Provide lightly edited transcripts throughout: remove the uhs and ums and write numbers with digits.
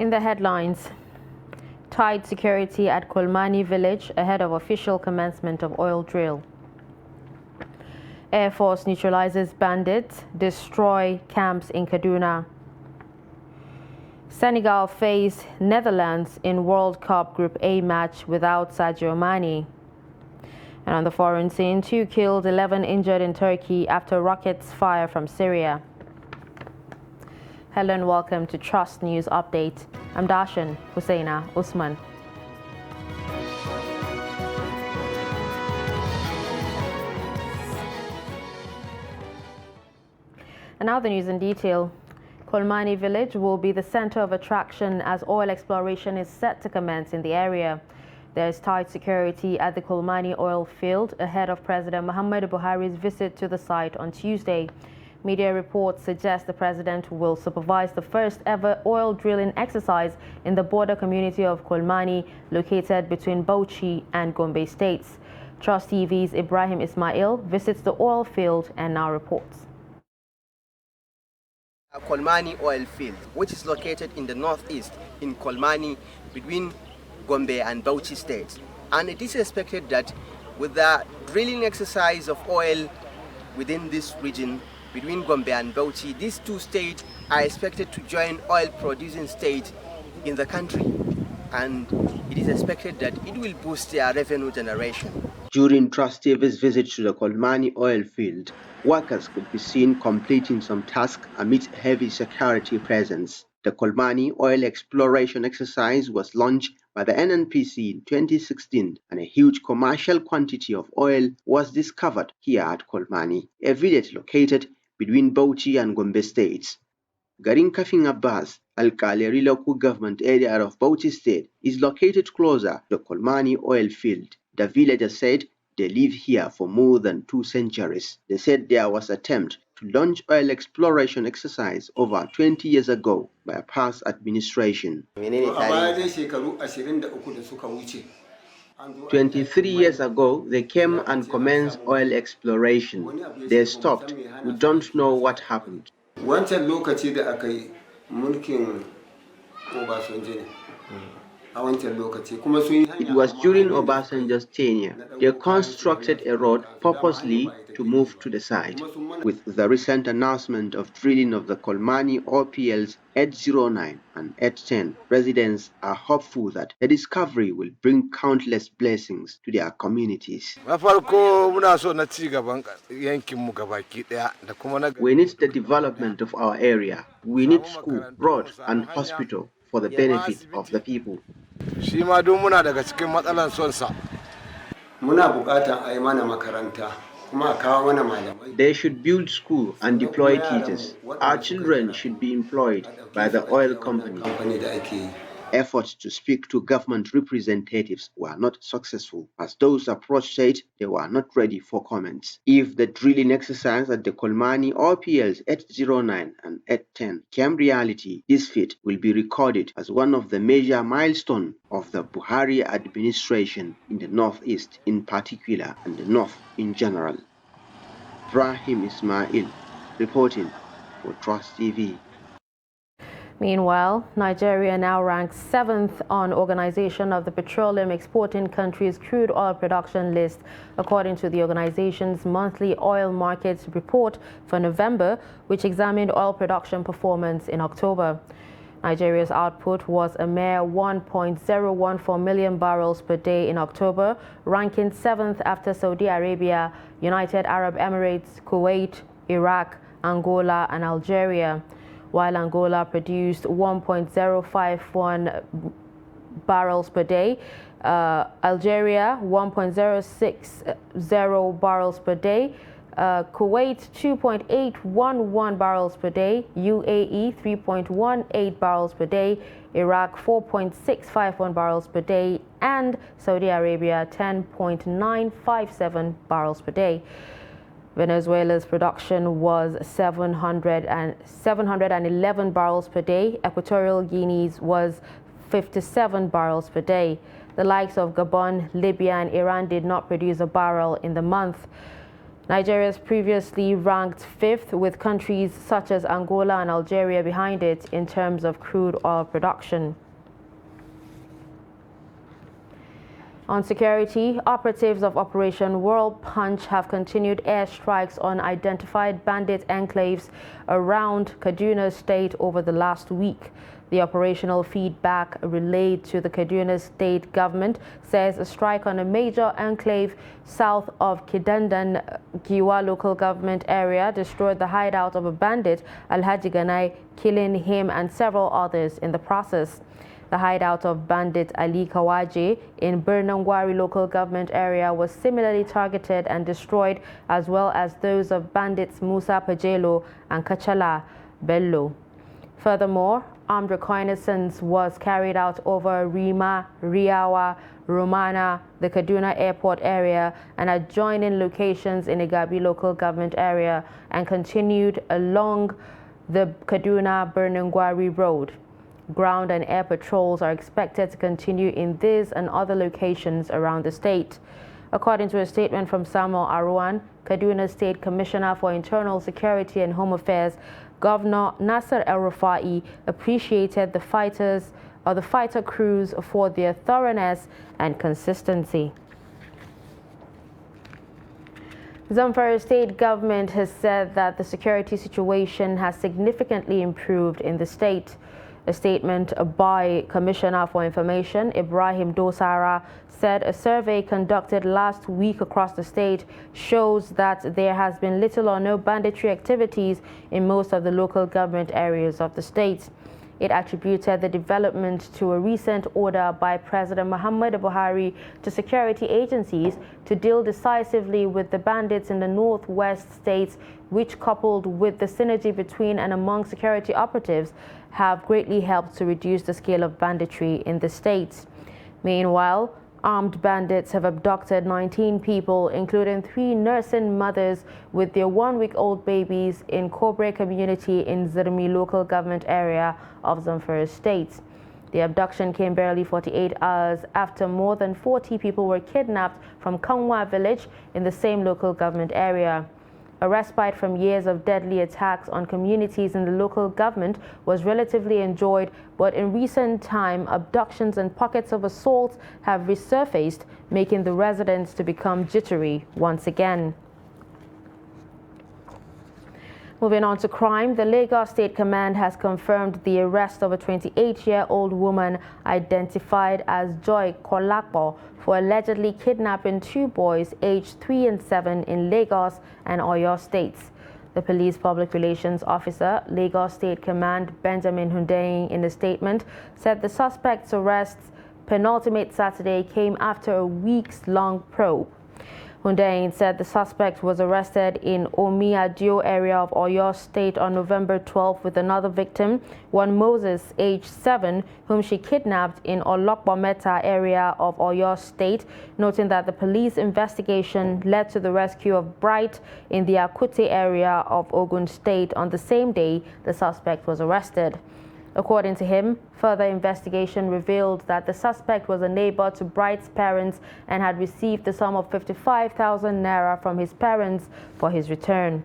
In the headlines, tight security at Kolmani village ahead of official commencement of oil drill. Air Force neutralizes bandits, destroy camps in Kaduna. Senegal face Netherlands in World Cup Group A match without Sadio Mane. And on the foreign scene, 2 killed, 11 injured in Turkey after rockets fire from Syria. Hello and welcome to Trust News Update. I'm Darshan Husseina Usman. And now the news in detail. Kolmani village will be the center of attraction as oil exploration is set to commence in the area. There is tight security at the Kolmani oil field ahead of President Muhammadu Buhari's visit to the site on Tuesday. Media reports suggest the president will supervise the first ever oil drilling exercise in the border community of Kolmani, located between Bauchi and Gombe states. Trust TV's Ibrahim Ismail visits the oil field and now reports. Kolmani oil field, which is located in the northeast in Kolmani between Gombe and Bauchi states. And it is expected that with the drilling exercise of oil within this region between Gombe and Bauchi, these two states are expected to join oil producing states in the country. And it is expected that it will boost their revenue generation. During Trust TV's visit to the Kolmani oil field, workers could be seen completing some tasks amid heavy security presence. The Kolmani oil exploration exercise was launched by the NNPC in 2016, and a huge commercial quantity of oil was discovered here at Kolmani, a village located between Bauchi and Gombe states. Garin Kafin Abbas, Alkaleri local government area of Bauchi state, is located closer to the Kolmani oil field. The villagers said they live here for more than 2 centuries. They said there was an attempt to launch oil exploration exercise over 20 years ago by a past administration. 23 years ago, they came and commenced oil exploration. They stopped. We don't know what happened. It was during Obasanjo's tenure. They constructed a road purposely to move to the site. With the recent announcement of drilling of the Kolmani OPLs 809 and 810, residents are hopeful that the discovery will bring countless blessings to their communities. We need the development of our area. We need school, roads, and hospital for the benefit of the people. They should build school and deploy teachers. Our children should be employed by the oil company. Efforts to speak to government representatives were not successful, as those approached said they were not ready for comments. If the drilling exercise at the Kolmani OPLs 809 and 810 became reality, this feat will be recorded as one of the major milestones of the Buhari administration in the northeast in particular and the north in general. Ibrahim Ismail reporting for Trust TV. Meanwhile, Nigeria now ranks 7th on Organization of the Petroleum Exporting Countries crude oil production list, according to the organization's monthly oil markets report for November, which examined oil production performance in October. Nigeria's output was a mere 1.014 million barrels per day in October, ranking 7th after Saudi Arabia, United Arab Emirates, Kuwait, Iraq, Angola, and Algeria. While Angola produced 1.051 barrels per day, Algeria 1.060 barrels per day, Kuwait 2.811 barrels per day, UAE 3.18 barrels per day, Iraq 4.651 barrels per day, and Saudi Arabia 10.957 barrels per day. Venezuela's production was 711 barrels per day. Equatorial Guinea's was 57 barrels per day. The likes of Gabon, Libya, and Iran did not produce a barrel in the month. Nigeria is previously ranked 5th, with countries such as Angola and Algeria behind it in terms of crude oil production. On security, operatives of Operation World Punch have continued airstrikes on identified bandit enclaves around Kaduna State over the last week. The operational feedback relayed to the Kaduna State government says a strike on a major enclave south of Kidandan, Giwa local government area destroyed the hideout of a bandit, Alhaji Ganai, killing him and several others in the process. The hideout of bandit Ali Kawaje in Birnangwari local government area was similarly targeted and destroyed, as well as those of bandits Musa Pajelo and Kachala Bello. Furthermore, armed reconnaissance was carried out over Rima, Riawa, Romana, the Kaduna airport area, and adjoining locations in Igabi local government area, and continued along the Kaduna-Birnangwari road. Ground and air patrols are expected to continue in these and other locations around the state. According to a statement from Samuel Aruan, Kaduna State Commissioner for Internal Security and Home Affairs, Governor Nasser El-Rufai appreciated the fighter crews for their thoroughness and consistency. Zamfara State government has said that the security situation has significantly improved in the state. A statement by Commissioner for Information Ibrahim Dosara said a survey conducted last week across the state shows that there has been little or no banditry activities in most of the local government areas of the state. It attributed the development to a recent order by President Muhammadu Buhari to security agencies to deal decisively with the bandits in the northwest states, which, coupled with the synergy between and among security operatives, have greatly helped to reduce the scale of banditry in the states. Meanwhile, armed bandits have abducted 19 people, including 3 nursing mothers with their 1-week-old babies in Kobre community in Zirmi local government area of Zamfara State. The abduction came barely 48 hours after more than 40 people were kidnapped from Kanwa village in the same local government area. A respite from years of deadly attacks on communities in the local government was relatively enjoyed, but in recent time, abductions and pockets of assault have resurfaced, making the residents to become jittery once again. Moving on to crime, the Lagos State Command has confirmed the arrest of a 28-year-old woman identified as Joy Kolapo for allegedly kidnapping 2 boys aged 3 and 7 in Lagos and Oyo states. The police public relations officer, Lagos State Command Benjamin Hundeyin, in a statement said the suspect's arrest penultimate Saturday came after a weeks-long probe. Hundeyin said the suspect was arrested in Omiadio area of Oyo State on November 12 with another victim, one Moses, aged 7, whom she kidnapped in Olokbometa area of Oyo State, noting that the police investigation led to the rescue of Bright in the Akute area of Ogun State on the same day the suspect was arrested. According to him, further investigation revealed that the suspect was a neighbor to Bright's parents and had received the sum of 55,000 naira from his parents for his return.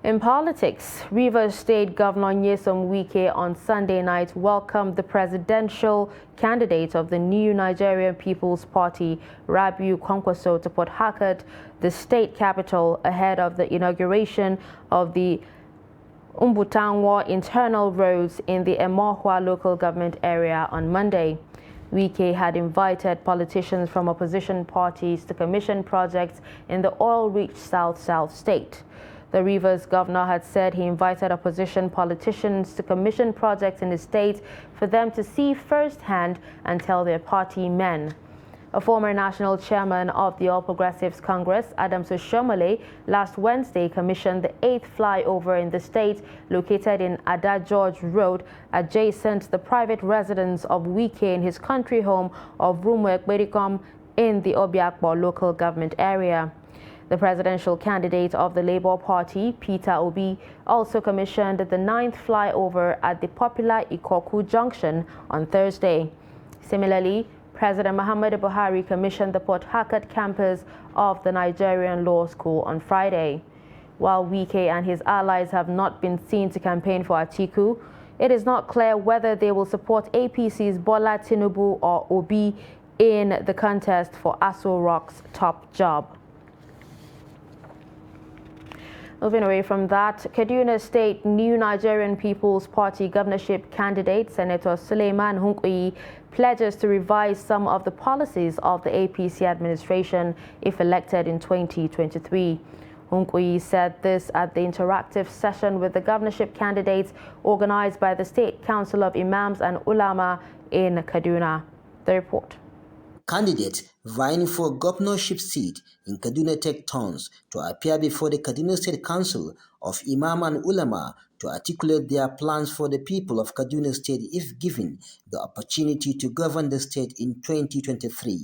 In politics, Rivers State Governor Nyesom Wike on Sunday night welcomed the presidential candidate of the new Nigerian People's Party, Rabiu Kwankwaso, to Port Harcourt, the state capital, ahead of the inauguration of the Umbutangwa internal roads in the Emohua local government area on Monday. Wike had invited politicians from opposition parties to commission projects in the oil-rich South state. The Rivers governor had said he invited opposition politicians to commission projects in the state for them to see firsthand and tell their party men. A former national chairman of the All Progressives Congress, Adams Oshomole, last Wednesday commissioned the 8th flyover in the state, located in Ada George Road, adjacent to the private residence of Wike in his country home of Rumuekberikom in the Obiakbo local government area. The presidential candidate of the Labour Party, Peter Obi, also commissioned the 9th flyover at the popular Ikoku Junction on Thursday. Similarly, President Muhammadu Buhari commissioned the Port Harcourt campus of the Nigerian Law School on Friday. While Wike and his allies have not been seen to campaign for Atiku, it is not clear whether they will support APC's Bola Tinubu or Obi in the contest for Aso Rock's top job. Moving away from that, Kaduna State New Nigerian People's Party governorship candidate Senator Suleiman Hunkuyi pledges to revise some of the policies of the APC administration if elected in 2023. Hunkuyi said this at the interactive session with the governorship candidates organized by the State Council of Imams and Ulama in Kaduna. The report. Candidates vying for a governorship seat in Kaduna take turns to appear before the Kaduna State Council of Imam and Ulama to articulate their plans for the people of Kaduna State if given the opportunity to govern the state in 2023.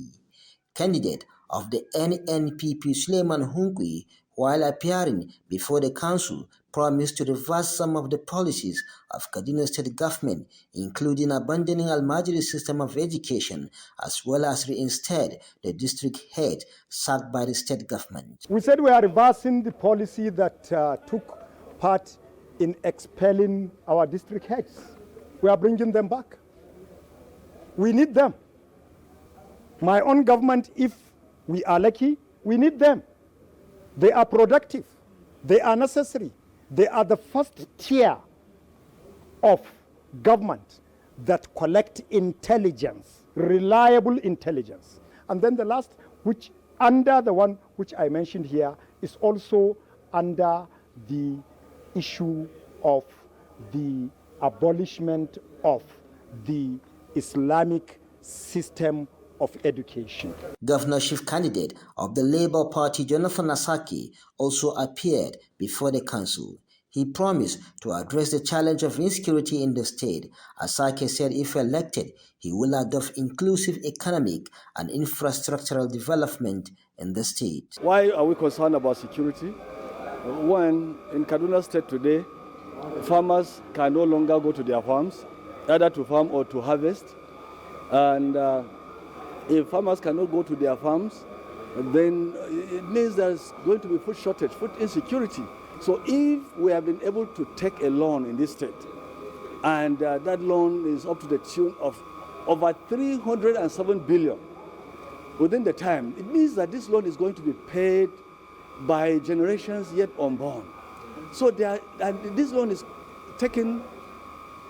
Candidate of the NNPP Suleiman Hunkuyi, while appearing before the council, promised to reverse some of the policies of Kaduna State government, including abandoning Al-Majiri system of education, as well as reinstate the district head sacked by the state government. We said we are reversing the policy that took part in expelling our district heads. We are bringing them back. We need them. My own government, if we are lucky, we need them. They are productive. They are necessary. They are the first tier of government that collect intelligence, reliable intelligence. And then the last, which under the one which I mentioned here, is also under the issue of the abolishment of the Islamic system of education. Governorship candidate of the Labour Party, Jonathan Asaki, also appeared before the council. He promised to address the challenge of insecurity in the state. Asaki said if elected, he will adopt inclusive economic and infrastructural development in the state. Why are we concerned about security? When in Kaduna State today, farmers can no longer go to their farms, either to farm or to harvest. And if farmers cannot go to their farms, then it means there's going to be food shortage, food insecurity. So if we have been able to take a loan in this state, and that loan is up to the tune of over 307 billion within the time, it means that this loan is going to be paid by generations yet unborn. So this loan is taken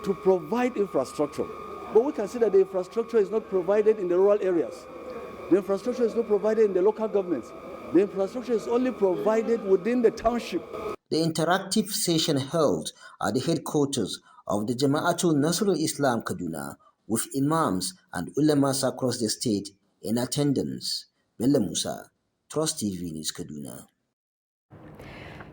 to provide infrastructure. But we can see that the infrastructure is not provided in the rural areas. The infrastructure is not provided in the local governments. The infrastructure is only provided within the township. The interactive session held at the headquarters of the Jama'atul Nasrul Islam Kaduna, with imams and ulamas across the state in attendance. Bello Musa, Trust TV News, Kaduna.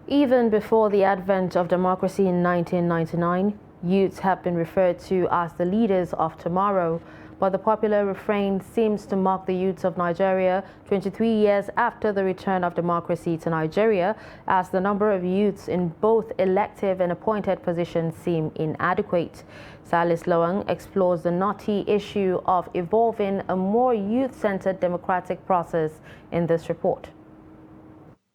Even before the advent of democracy in 1999, youths have been referred to as the leaders of tomorrow, but the popular refrain seems to mock the youths of Nigeria 23 years after the return of democracy to Nigeria, as the number of youths in both elective and appointed positions seem inadequate. Salis Lowang explores the knotty issue of evolving a more youth-centered democratic process in this report.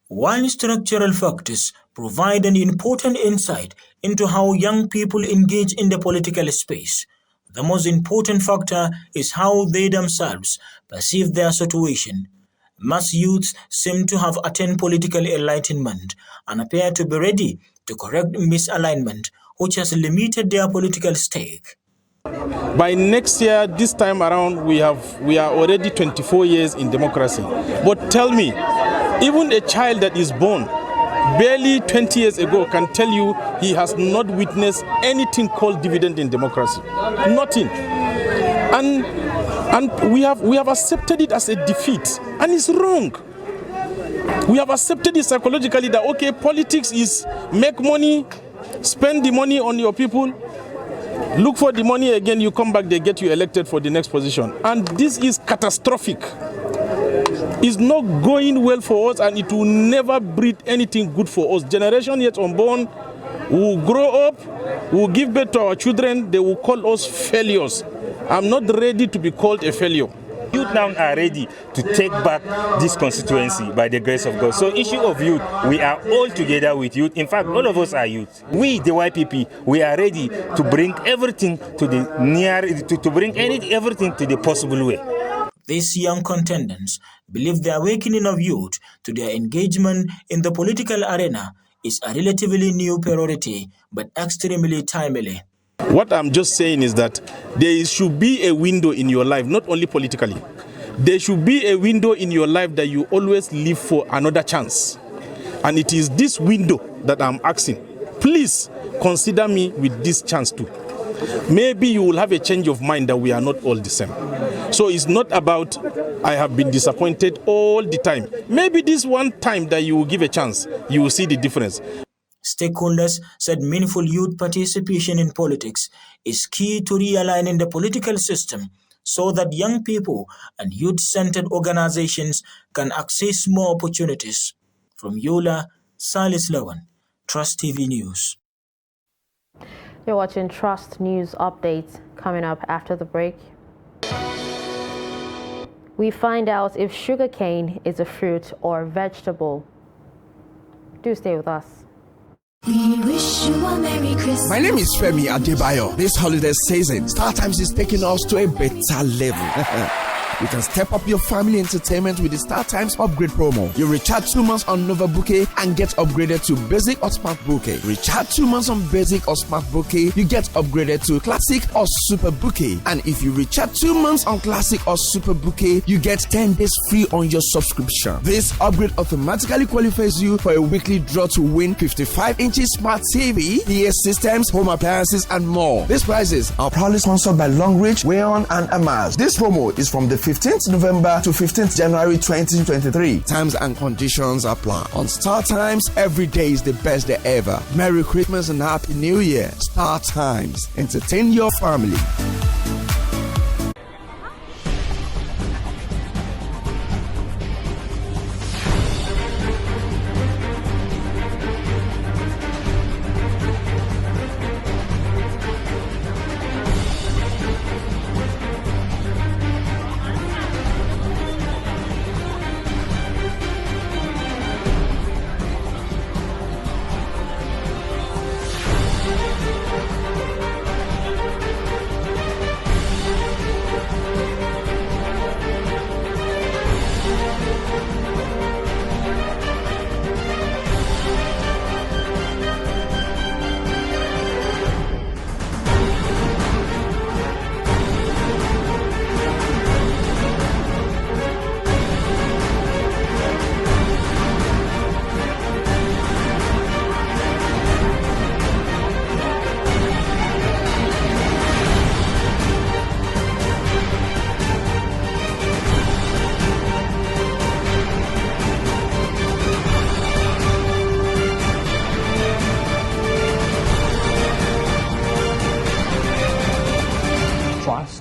While structural factors provide an important insight into how young people engage in the political space, the most important factor is how they themselves perceive their situation. Mass youths seem to have attained political enlightenment and appear to be ready to correct misalignment, which has limited their political stake. By next year, this time around, we are already 24 years in democracy. But tell me, even a child that is born barely 20 years ago can tell you he has not witnessed anything called dividend in democracy. Nothing. And we have accepted it as a defeat, and it's wrong. We have accepted it psychologically that, okay, politics is make money, spend the money on your people, look for the money again, you come back, they get you elected for the next position. And this is catastrophic. It's not going well for us, and it will never breed anything good for us. Generation yet unborn will grow up, will give birth to our children, they will call us failures. I'm not ready to be called a failure. Youth now are ready to take back this constituency by the grace of God. So issue of youth, we are all together with youth. In fact, all of us are youth. We, the YPP, we are ready to bring everything to the everything to the possible way. These young contenders believe the awakening of youth to their engagement in the political arena is a relatively new priority, but extremely timely. What I'm just saying is that there should be a window in your life, not only politically. There should be a window in your life that you always live for another chance. And it is this window that I'm asking. Please consider me with this chance too. Maybe you will have a change of mind that we are not all the same. So it's not about I have been disappointed all the time. Maybe this one time that you will give a chance, you will see the difference. Stakeholders said meaningful youth participation in politics is key to realigning the political system so that young people and youth-centered organizations can access more opportunities. From Yola, Salis Lawan, Trust TV News. You're watching Trust News Updates. Coming up after the break, we find out if sugarcane is a fruit or vegetable. Do stay with us. We wish you a Merry Christmas. My name is Femi Adebayo. This holiday season, StarTimes is taking us to a better level. You can step up your family entertainment with the StarTimes upgrade promo. You recharge 2 months on Nova Bouquet and get upgraded to Basic or Smart Bouquet. Recharge 2 months on Basic or Smart Bouquet, you get upgraded to Classic or Super Bouquet. And if you recharge 2 months on Classic or Super Bouquet, you get 10 days free on your subscription. This upgrade automatically qualifies you for a weekly draw to win 55-inch Smart TV, PA systems, home appliances, and more. These prizes are proudly sponsored by Longreach, Wayon, and Amaz. This promo is from the 15th November to 15th January 2023. Times and conditions apply. On StarTimes, every day is the best day ever. Merry Christmas and Happy New Year. StarTimes. Entertain your family.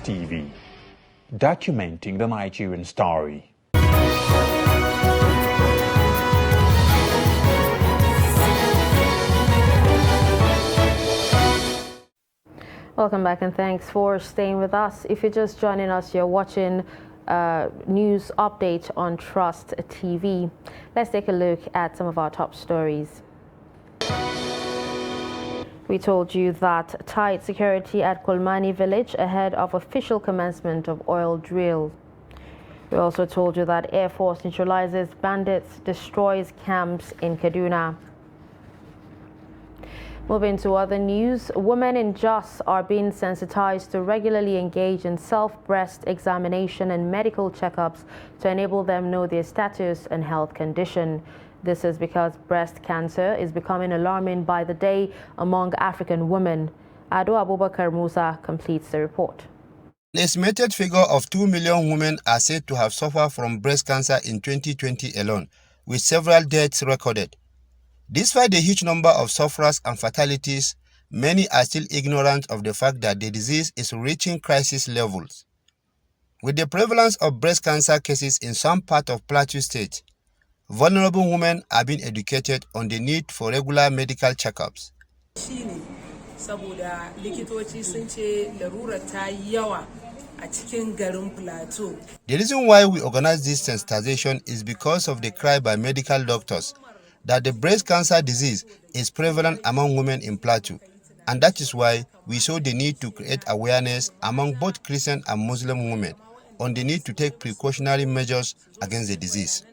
TV, documenting the Nigerian story. Welcome back and thanks for staying with us. If you're just joining us, you're watching news update on Trust TV. Let's take a look at some of our top stories. We told you that tight security at Kolmani village ahead of official commencement of oil drill. We also told you that Air Force neutralizes bandits, destroys camps in Kaduna. Moving to other news, women in Jos are being sensitized to regularly engage in self-breast examination and medical checkups to enable them know their status and health condition. This is because breast cancer is becoming alarming by the day among African women. Ado Abubakar Musa completes the report. An estimated figure of 2 million women are said to have suffered from breast cancer in 2020 alone, with several deaths recorded. Despite the huge number of sufferers and fatalities, many are still ignorant of the fact that the disease is reaching crisis levels. With the prevalence of breast cancer cases in some part of Plateau State, vulnerable women are being educated on the need for regular medical checkups. Saboda likitoci sun ce larurar ta yi yawa a a cikin garin Plateau. The reason why we organize this sensitization is because of the cry by medical doctors that the breast cancer disease is prevalent among women in Plateau, and that is why we saw the need to create awareness among both Christian and Muslim women on the need to take precautionary measures against the disease.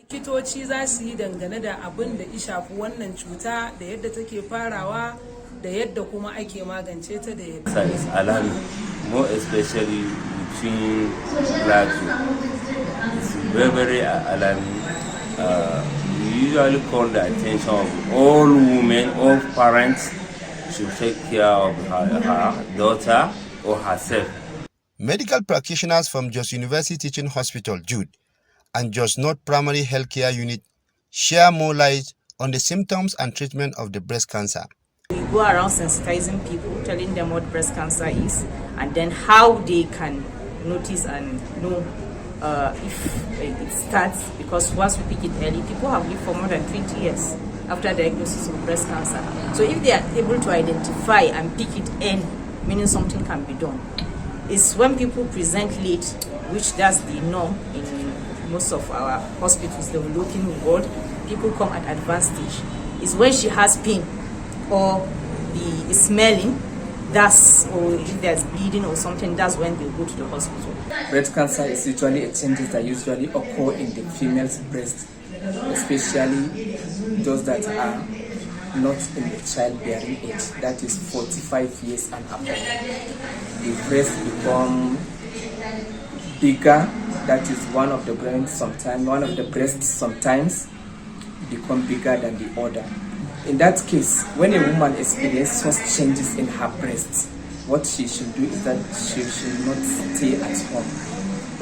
Likitoci za su yi dangane da abin da ya shafi wannan cuta da yadda take farawa da yadda kuma ake magance ta da yadda. It's alarming, more especially between Plateau. It's very alarming. We usually call the attention of all women, all parents should take care of her daughter or herself. Medical practitioners from Jos University Teaching Hospital, Jude, and Jos North Primary Healthcare Unit share more light on the symptoms and treatment of the breast cancer. We go around sensitizing people, telling them what breast cancer is, and then how they can notice and know if it starts, because once we pick it early, people have lived for more than 20 years after diagnosis of breast cancer. So if they are able to identify and pick it early, meaning something can be done. It's when people present late, which that's the norm in most of our hospitals, the developing world, people come at advanced stage. It's when she has pain or the smelling, or if there's bleeding or something, that's when they go to the hospital. Breast cancer is usually a changes that usually occur in the female's breast, especially those that are not in the childbearing age, that is 45 years and above. The breast become bigger, that is one of the breasts sometimes become bigger than the other. In that case, when a woman experiences such changes in her breasts, what she should do is that she should not stay at home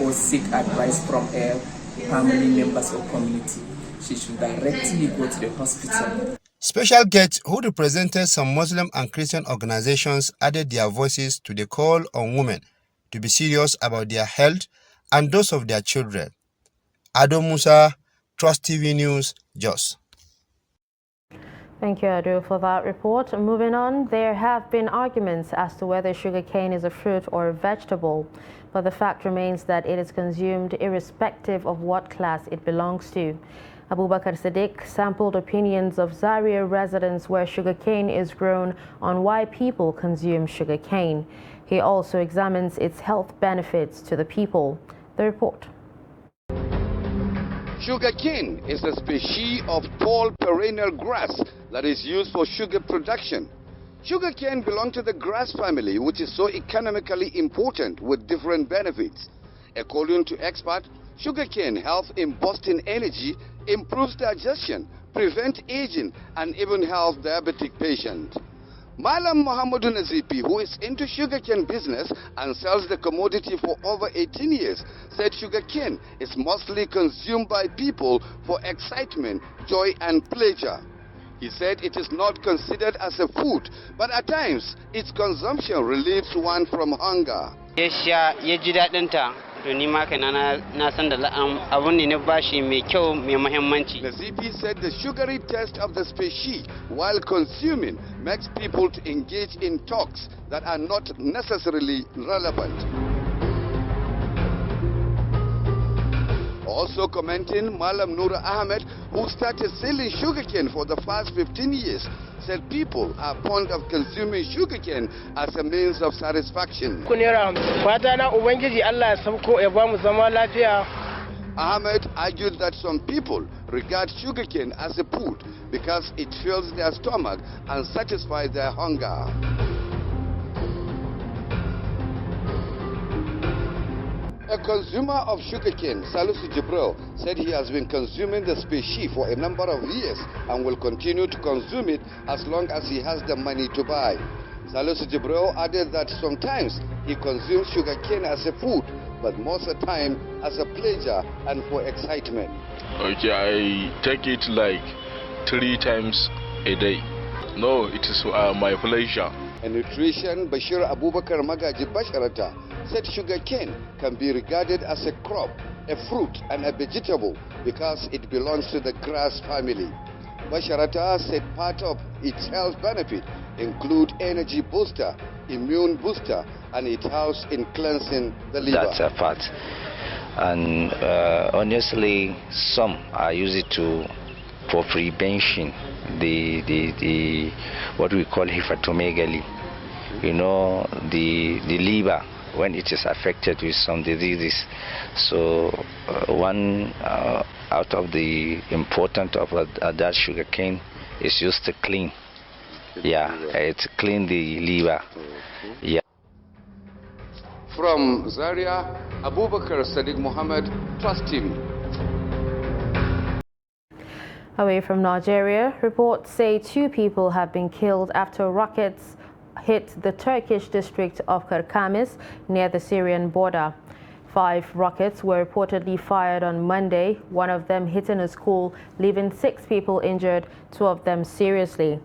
or seek advice from her family members or community. She should directly go to the hospital. Special guests who represented some Muslim and Christian organizations added their voices to the call on women to be serious about their health and those of their children. Ado Musa, Trust TV News, Jos. Thank you, Adu, for that report. Moving on, there have been arguments as to whether sugarcane is a fruit or a vegetable, but the fact remains that it is consumed irrespective of what class it belongs to. Abubakar Sadiq sampled opinions of Zaria residents where sugarcane is grown on why people consume sugarcane. He also examines its health benefits to the people. The report. Sugarcane is a species of tall perennial grass that is used for sugar production. Sugarcane belongs to the grass family, which is so economically important with different benefits. According to experts, sugarcane helps in boosting energy, improves digestion, prevents aging, and even helps diabetic patients. Malam Muhammadu Nazifi, who is into sugarcane business and sells the commodity for over 18 years, said sugarcane is mostly consumed by people for excitement, joy, and pleasure. He said it is not considered as a food, but at times its consumption relieves one from hunger. Nazifi said the sugary taste of the species while consuming makes people to engage in talks that are not necessarily relevant. Also commenting, Malam Noura Ahmed, who started selling sugarcane for the past 15 years, said people are fond of consuming sugarcane as a means of satisfaction. Ahmed argued that some people regard sugarcane as a food because it fills their stomach and satisfies their hunger. A consumer of sugarcane, Salisu Jibril, said he has been consuming the species for a number of years and will continue to consume it as long as he has the money to buy. Salisu Jibril added that sometimes he consumes sugarcane as a food, but most of the time as a pleasure and for excitement. Okay, I take it like 3 times a day. No, it is my pleasure. A nutrition Bashir Abubakar Magaji Basharata said sugarcane can be regarded as a crop, a fruit and a vegetable because it belongs to the grass family. Basharata said part of its health benefit include energy booster, immune booster and it helps in cleansing the liver. That's a fact. And honestly, some are used for prevention, the what we call hepatomegaly. You know, the liver when it is affected with some diseases. So one out of the important of that sugar cane is used to clean. Yeah, it's clean the liver. Yeah. From Zaria, Abubakar Sadiq Mohammed, Trust TV. Away from Nigeria, reports say 2 people have been killed after rockets hit the Turkish district of Karkamis near the Syrian border. 5 rockets were reportedly fired on Monday, one of them hitting a school, leaving 6 people injured, 2 of them seriously.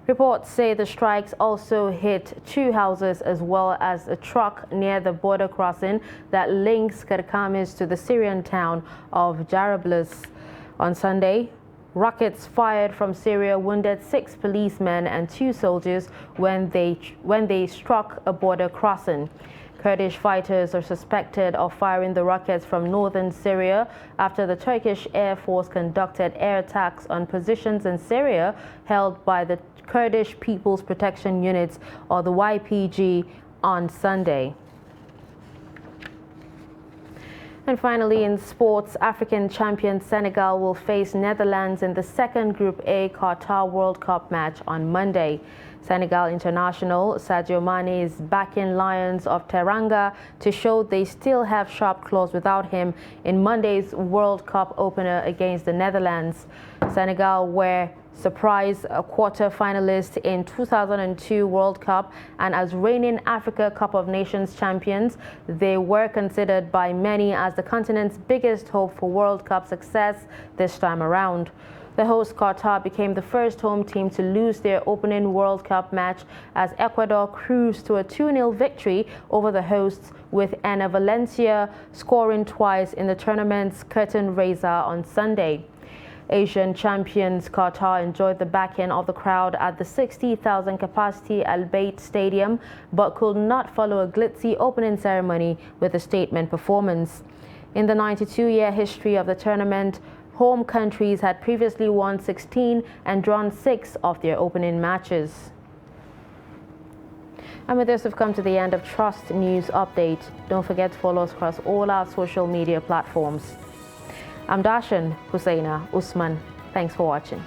Reports say the strikes also hit 2 houses as well as a truck near the border crossing that links Karkamis to the Syrian town of Jarablus. On Sunday, rockets fired from Syria wounded 6 policemen and 2 soldiers when they struck a border crossing. Kurdish fighters are suspected of firing the rockets from northern Syria after the Turkish Air Force conducted air attacks on positions in Syria held by the Kurdish People's Protection Units, or the YPG, on Sunday. And finally, in sports, African champion Senegal will face Netherlands in the second Group A Qatar World Cup match on Monday. Senegal international Sadio Mane is backing Lions of Teranga to show they still have sharp claws without him in Monday's World Cup opener against the Netherlands. Senegal were surprise quarter-finalist in 2002 World Cup, and as reigning Africa Cup of Nations champions, they were considered by many as the continent's biggest hope for World Cup success this time around. The host Qatar became the first home team to lose their opening World Cup match as Ecuador cruised to a 2-0 victory over the hosts, with Ana Valencia scoring twice in the tournament's curtain raiser on Sunday. Asian champions Qatar enjoyed the backing of the crowd at the 60,000 capacity Al Bayt Stadium, but could not follow a glitzy opening ceremony with a statement performance. In the 92-year history of the tournament, home countries had previously won 16 and drawn 6 of their opening matches. And with this, we've come to the end of Trust News Update. Don't forget to follow us across all our social media platforms. I'm Darshan Hussaina Usman. Thanks for watching.